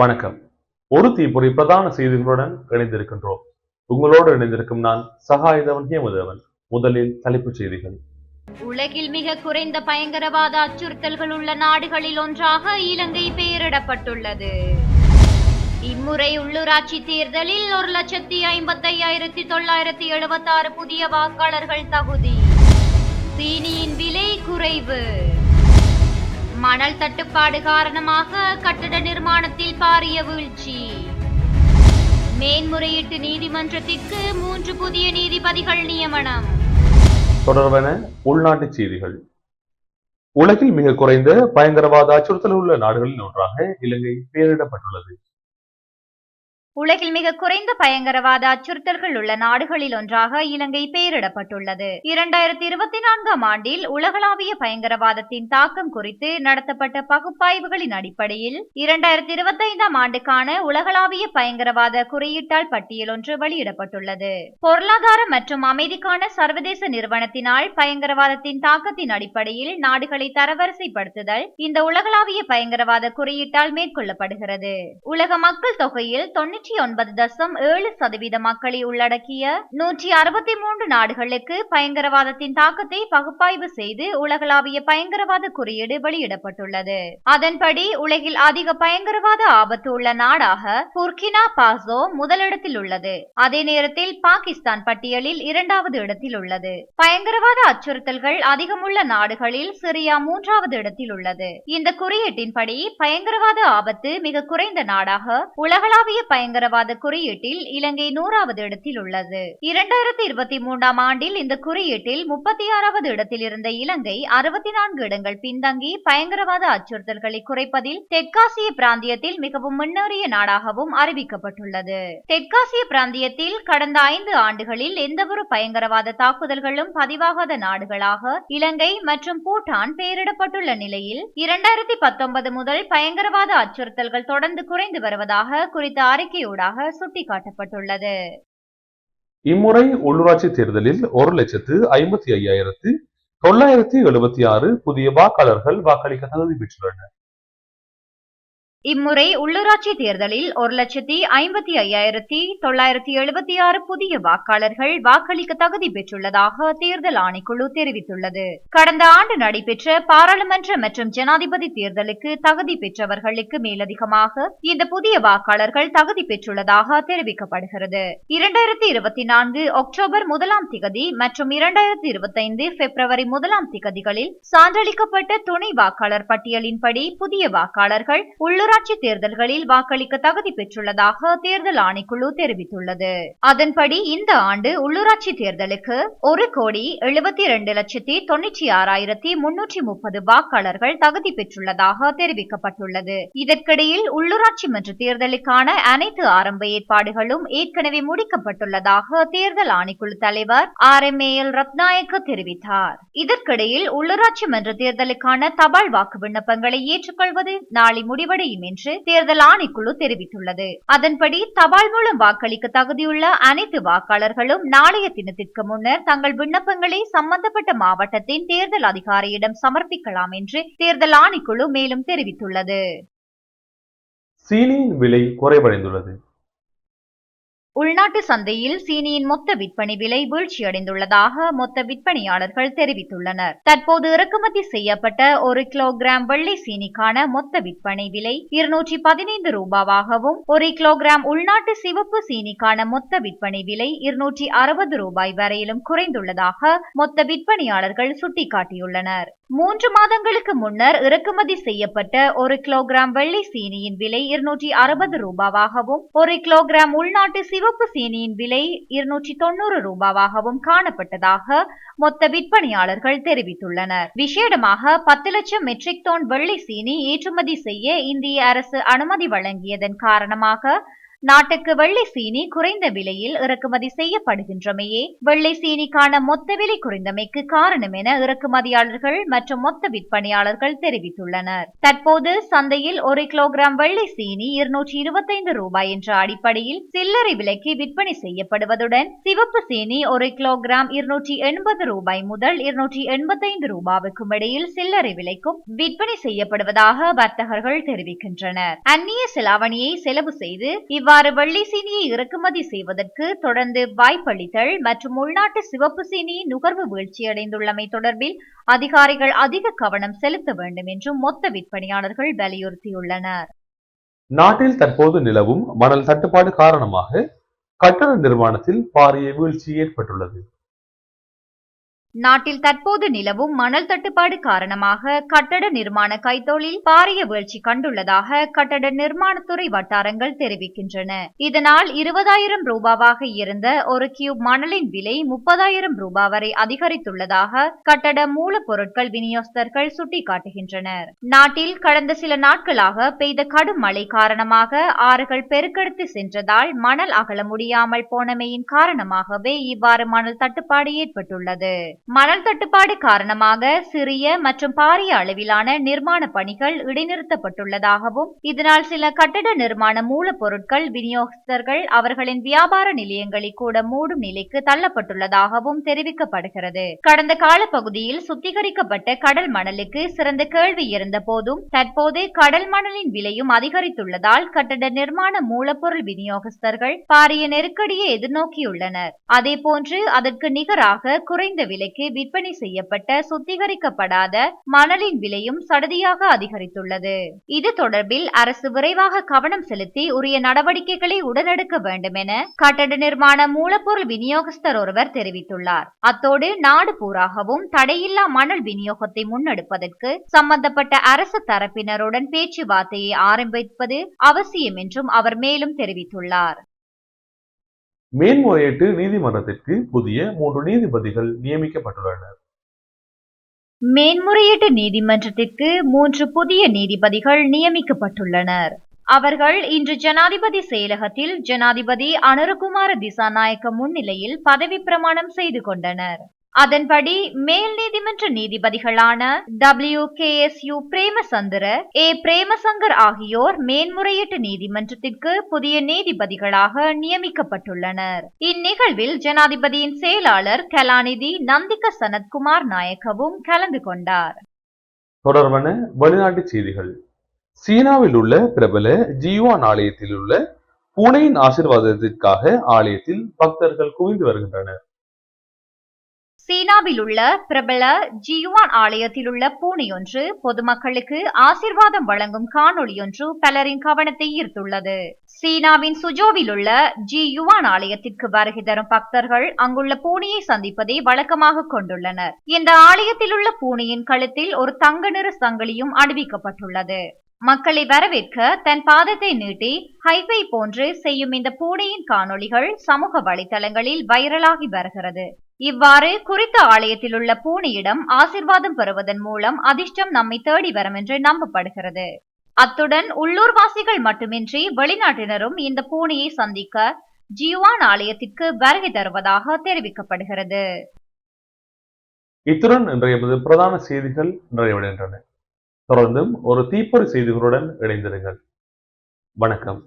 வணக்கம். ஒரு தீப்பொறி பிரதான செய்திகளுடன் இணைந்திருக்கின்றோம். உங்களோடு இணைந்திருக்கும் நான் சகாயதவன் ஹேமதேவன். முதலில் தலைப்புச் செய்திகள். உலகில் மிக குறைந்த பயங்கரவாத அச்சுறுத்தல்கள் உள்ள நாடுகளில் ஒன்றாக இலங்கை பெயரிடப்பட்டுள்ளது. இம்முறை உள்ளூராட்சி தேர்தலில் 1,55,976 புதிய வாக்காளர்கள் தகுதி. சீனியின் விலை குறைவு. மணல் தட்டுப்பாடு காரணமாக கட்டட நிர்மாணத்தில் பாரிய வீழ்ச்சி. மேன்முறையீட்டு நீதிமன்றத்திற்கு 3 புதிய நீதிபதிகள் நியமனம். தொடர்பான உள்நாட்டு செய்திகள். உலகில் மிக குறைந்த பயங்கரவாத அச்சுறுத்தல் உள்ள நாடுகளில் ஒன்றாக இலங்கை பெயரிடப்பட்டுள்ளது. உலகில் மிக குறைந்த பயங்கரவாத அச்சுறுத்தல்கள் உள்ள நாடுகளில் ஒன்றாக இலங்கை பெயரிடப்பட்டுள்ளது. 2024 ஆண்டில் உலகளாவிய பயங்கரவாதத்தின் தாக்கம் குறித்து நடத்தப்பட்ட பகுப்பாய்வுகளின் அடிப்படையில் 2025 ஆண்டுக்கான உலகளாவிய பயங்கரவாத குறியீட்டால் பட்டியல் ஒன்று வெளியிடப்பட்டுள்ளது. பொருளாதார மற்றும் அமைதிக்கான சர்வதேச நிறுவனத்தினால் பயங்கரவாதத்தின் தாக்கத்தின் அடிப்படையில் நாடுகளை தரவரிசைப்படுத்துதல் இந்த உலகளாவிய பயங்கரவாத குறியீட்டால் மேற்கொள்ளப்படுகிறது. உலக மக்கள் தொகையில் 99.7% மக்களை உள்ளடக்கிய 163 நாடுகளுக்கு பயங்கரவாதத்தின் தாக்கத்தை பகுப்பாய்வு செய்து உலகளாவிய பயங்கரவாத குறியீடு வெளியிடப்பட்டுள்ளது. அதன்படி உலகில் அதிக பயங்கரவாத ஆபத்து உள்ள நாடாக புர்கினா பாசோ முதலிடத்தில் உள்ளது. அதே நேரத்தில் பாகிஸ்தான் பட்டியலில் 2வது இடத்தில் உள்ளது. பயங்கரவாத அச்சுறுத்தல்கள் அதிகமுள்ள நாடுகளில் சிரியா 3வது இடத்தில் உள்ளது. இந்த குறியீட்டின்படி பயங்கரவாத ஆபத்து மிக குறைந்த நாடாக உலகளாவிய பயங்கரவாத குறியீட்டில் இலங்கை 100வது இடத்தில் உள்ளது. 2023 ஆண்டில் இந்த குறியீட்டில் 36வது இடத்தில் இருந்த இலங்கை 64 இடங்கள் பின்தங்கி பயங்கரவாத அச்சுறுத்தல்களை குறைப்பதில் தெற்காசிய பிராந்தியத்தில் மிகவும் முன்னேறிய நாடாகவும் அறிவிக்கப்பட்டுள்ளது. தெற்காசிய பிராந்தியத்தில் கடந்த 5 ஆண்டுகளில் எந்தவொரு பயங்கரவாத தாக்குதல்களும் பதிவாகாத நாடுகளாக இலங்கை மற்றும் பூட்டான் பெயரிடப்பட்டுள்ள நிலையில் 2019 முதல் பயங்கரவாத அச்சுறுத்தல்கள் தொடர்ந்து குறைந்து வருவதாக குறித்த அறிக்கையூடாக சுட்டிக்காட்டப்பட்டுள்ளது. இம்முறை உள்ளூராட்சி தேர்தலில் 1,55,976 புதிய வாக்காளர்கள் வாக்களிக்க தகுதி பெற்றுள்ளனர். இம்முறை உள்ளூராட்சி தேர்தலில் 1,55,976 புதிய வாக்காளர்கள் வாக்களிக்க தகுதி பெற்றுள்ளதாக தேர்தல் ஆணைக்குழு தெரிவித்துள்ளது. கடந்த ஆண்டு நடைபெற்ற பாராளுமன்ற மற்றும் ஜனாதிபதி தேர்தலுக்கு தகுதி பெற்றவர்களுக்கு மேலதிகமாக இந்த புதிய வாக்காளர்கள் தகுதி பெற்றுள்ளதாக தெரிவிக்கப்படுகிறது. 2024 அக்டோபர் 1ஆம் திகதி மற்றும் 2025 பிப்ரவரி 1ஆம் திகதிகளில் சான்றளிக்கப்பட்ட துணை வாக்காளர் பட்டியலின்படி புதிய வாக்காளர்கள் உள்ளூராட்சி தேர்தல்களில் வாக்களிக்க தகுதி பெற்றுள்ளதாக தேர்தல் ஆணைக்குழு தெரிவித்துள்ளது. அதன்படி இந்த ஆண்டு உள்ளூராட்சி தேர்தலுக்கு 1,72,96,330 வாக்காளர்கள் தகுதி பெற்றுள்ளதாக தெரிவிக்கப்பட்டுள்ளது. இதற்கிடையில் உள்ளூராட்சி மன்ற தேர்தலுக்கான அனைத்து ஆரம்ப ஏற்பாடுகளும் ஏற்கனவே முடிக்கப்பட்டுள்ளதாக தேர்தல் ஆணைக்குழு தலைவர் RMAL ரத்நாயக்க தெரிவித்தார். இதற்கிடையில் உள்ளூராட்சி மன்ற தேர்தலுக்கான தபால் வாக்கு விண்ணப்பங்களை ஏற்றுக்கொள்வது நாளை முடிவடையும் என்று தேர்தல் ஆணைக்குழு தெரிவித்துள்ளது. அதன்படி தபால் மூலம் வாக்களிக்க தகுதியுள்ள அனைத்து வாக்காளர்களும் நாளைய தினத்திற்கு முன்னர் தங்கள் விண்ணப்பங்களை சம்பந்தப்பட்ட மாவட்டத்தின் தேர்தல் அதிகாரியிடம் சமர்ப்பிக்கலாம் என்று தேர்தல் ஆணைக்குழு மேலும் தெரிவித்துள்ளது. சீனியின் விலை குறைவடைந்துள்ளது. உள்நாட்டு சந்தையில் சீனியின் மொத்த விற்பனை விலை வீழ்ச்சியடைந்துள்ளதாக மொத்த விற்பனையாளர்கள் தெரிவித்துள்ளனர். தற்போது இறக்குமதி செய்யப்பட்ட 1 கிலோகிராம் வெள்ளை சீனிக்கான மொத்த விற்பனை விலை 215 ரூபாவாகவும் 1 கிலோகிராம் உள்நாட்டு சிவப்பு சீனிக்கான மொத்த விற்பனை விலை 260 ரூபாய் வரையிலும் குறைந்துள்ளதாக மொத்த விற்பனையாளர்கள் சுட்டிக்காட்டியுள்ளனர். 3 மாதங்களுக்கு முன்னர் இறக்குமதி செய்யப்பட்ட 1 கிலோகிராம் வெள்ளை சீனியின் விலை 260 ரூபாவாகவும் 1 கிலோகிராம் உள்நாட்டு சிவப்பு சீனியின் விலை 290 ரூபாவாகவும் காணப்பட்டதாக மொத்த விற்பனையாளர்கள் தெரிவித்துள்ளனர். விசேடமாக 10 லட்சம் மெட்ரிக் டன் வெள்ளை சீனி ஏற்றுமதி செய்ய இந்திய அரசு அனுமதி வழங்கியதன் காரணமாக நாட்டுக்கு வெள்ளை சீனி குறைந்த விலையில் இறக்குமதி செய்யப்படுகின்றமையே வெள்ளை சீனிக்கான மொத்த விலை குறைந்தமைக்கு காரணம் என இறக்குமதியாளர்கள் மற்றும் மொத்த விற்பனையாளர்கள் தெரிவித்துள்ளனர். தற்போது சந்தையில் 1 கிலோகிராம் வெள்ளை சீனி 225 ரூபாய் என்ற அடிப்படையில் சில்லறை விலைக்கு விற்பனை செய்யப்படுவதுடன் சிவப்பு சீனி 1 கிலோகிராம் 280 ரூபாய் முதல் 285 ரூபாவுக்கும் இடையில் சில்லறை விலைக்கும் விற்பனை செய்யப்படுவதாக வர்த்தகர்கள் தெரிவிக்கின்றனர். அந்நிய செலாவணியை செலவு செய்து இவ்வாறு வெள்ளை சீனியை இறக்குமதி செய்வதற்கு தொடர்ந்து வாய்ப்பளித்தல் மற்றும் உள்நாட்டு சிவப்பு சீனியின் நுகர்வு வீழ்ச்சியடைந்துள்ளமை தொடர்பில் அதிகாரிகள் அதிக கவனம் செலுத்த வேண்டும் என்றும் மொத்த விற்பனையாளர்கள் வலியுறுத்தியுள்ளனர். நாட்டில் தற்போது நிலவும் மணல் தட்டுப்பாடு காரணமாக கட்டட நிர்மாணத்தில் பாரிய வீழ்ச்சி ஏற்பட்டுள்ளது. நாட்டில் தற்போது நிலவும் மணல் தட்டுப்பாடு காரணமாக கட்டட நிர்மாண கைத்தொழில் பாரிய வீழ்ச்சி கண்டுள்ளதாக கட்டட நிர்மாணத்துறை வட்டாரங்கள் தெரிவிக்கின்றன. இதனால் 20,000 ரூபாவாக இருந்த ஒரு கியூப் மணலின் விலை 30,000 ரூபாய் வரை அதிகரித்துள்ளதாக கட்டட மூலப்பொருட்கள் விநியோகஸ்தர்கள் சுட்டிக்காட்டுகின்றனர். நாட்டில் கடந்த சில நாட்களாக பெய்த கடும் மழை காரணமாக ஆறுகள் பெருக்கெடுத்து சென்றதால் மணல் அகல முடியாமல் போனமையின் காரணமாகவே இவ்வாறு மணல் தட்டுப்பாடு ஏற்பட்டுள்ளது. மணல் தட்டுப்பாடு காரணமாக சிறிய மற்றும் பாரிய அளவிலான நிர்மாண பணிகள் இடைநிறுத்தப்பட்டுள்ளதாகவும் இதனால் சில கட்டட நிர்மாண மூலப்பொருட்கள் விநியோகஸ்தர்கள் அவர்களின் வியாபார நிலையங்களை கூட மூடும் நிலைக்கு தள்ளப்பட்டுள்ளதாகவும் தெரிவிக்கப்படுகிறது. கடந்த காலப்பகுதியில் சுத்திகரிக்கப்பட்ட கடல் மணலுக்கு சிறந்த கேள்வி இருந்த போதும் தற்போது கடல் மணலின் விலையும் அதிகரித்துள்ளதால் கட்டட நிர்மாண மூலப்பொருள் விநியோகஸ்தர்கள் பாரிய நெருக்கடியை எதிர்நோக்கியுள்ளனர். அதேபோன்று அதற்கு நிகராக குறைந்த விலைக்கு விற்பனை செய்யப்பட்ட சுத்திகரிக்கப்படாத மணலின் விலையும் சடதியாக அதிகரித்துள்ளது. இது தொடர்பில் அரசு விரைவாக கவனம் செலுத்தி உரிய நடவடிக்கைகளை உடனெடுக்க வேண்டும் என கட்டட நிர்மாண மூலப்பொருள் விநியோகஸ்தர் ஒருவர் தெரிவித்துள்ளார். அத்தோடு நாடு பூராகவும் தடையில்லா மணல் விநியோகத்தை முன்னெடுப்பதற்கு சம்பந்தப்பட்ட அரசு தரப்பினருடன் பேச்சுவார்த்தையை ஆரம்பிப்பது அவசியம் என்றும் அவர் மேலும் தெரிவித்துள்ளார். மேன்முறையீட்டு நீதிமன்றத்திற்கு புதிய 3 நீதிபதிகள் நியமிக்கப்பட்டுள்ளனர். மேன்முறையீட்டு நீதிமன்றத்திற்கு 3 புதிய நீதிபதிகள் நியமிக்கப்பட்டுள்ளனர். அவர்கள் இன்று ஜனாதிபதி செயலகத்தில் ஜனாதிபதி அனுரகுமார திசாநாயக்க முன்னிலையில் பதவி பிரமாணம் செய்து கொண்டனர். அதன்படி மேல் நீதிமன்ற நீதிபதிகளான WKSU பிரேமசந்திர, A பிரேமசங்கர் ஆகியோர் மேன்முறையீட்டு நீதிமன்றத்திற்கு புதிய நீதிபதிகளாக நியமிக்கப்பட்டுள்ளனர். இந்நிகழ்வில் ஜனாதிபதியின் செயலாளர் கலாநிதி நந்திக சனத்குமார் நாயக்கவும் கலந்து கொண்டார். தொடர்பான வெளிநாட்டு செய்திகள். சீனாவில் உள்ள பிரபல ஜியுவான் ஆலயத்தில் உள்ள பூனையின் ஆசீர்வாதத்திற்காக ஆலயத்தில் பக்தர்கள் குவிந்து வருகின்றனர். சீனாவில் உள்ள பிரபல ஜியுவான் ஆலயத்தில் உள்ள பூனையொன்று பொதுமக்களுக்கு ஆசீர்வாதம் வழங்கும் காணொளியொன்று பலரின் கவனத்தை ஈர்த்துள்ளது. சீனாவின் சுஜோவில் உள்ள ஜியுவான் ஆலயத்திற்கு வருகை தரும் பக்தர்கள் அங்குள்ள பூனையை சந்திப்பதை வழக்கமாக கொண்டுள்ளனர். இந்த ஆலயத்தில் உள்ள பூனையின் கழுத்தில் ஒரு தங்க நிற சங்கிலியும் அணிவிக்கப்பட்டுள்ளது. மக்களை வரவேற்க தன் பாதத்தை நீட்டி ஹைஃபை போன்று செய்யும் இந்த பூனையின் காணொளிகள் சமூக வலைதளங்களில் வைரலாகி வருகிறது. இவ்வாறு குறித்த ஆலயத்தில் உள்ள பூனையிடம் ஆசீர்வாதம் பெறுவதன் மூலம் அதிர்ஷ்டம் நம்மை தேடி வரும் என்று நம்பப்படுகிறது. அத்துடன் உள்ளூர்வாசிகள் மட்டுமின்றி வெளிநாட்டினரும் இந்த பூனையை சந்திக்க ஜியுவான் ஆலயத்திற்கு வருகை தருவதாக தெரிவிக்கப்படுகிறது. இத்துடன் இன்றைய பிரதான செய்திகள் நிறைவடைகின்றன. தொடர்ந்தும் ஒரு தீப்பொறி செய்திகளுடன் இணைந்திருங்கள். வணக்கம்.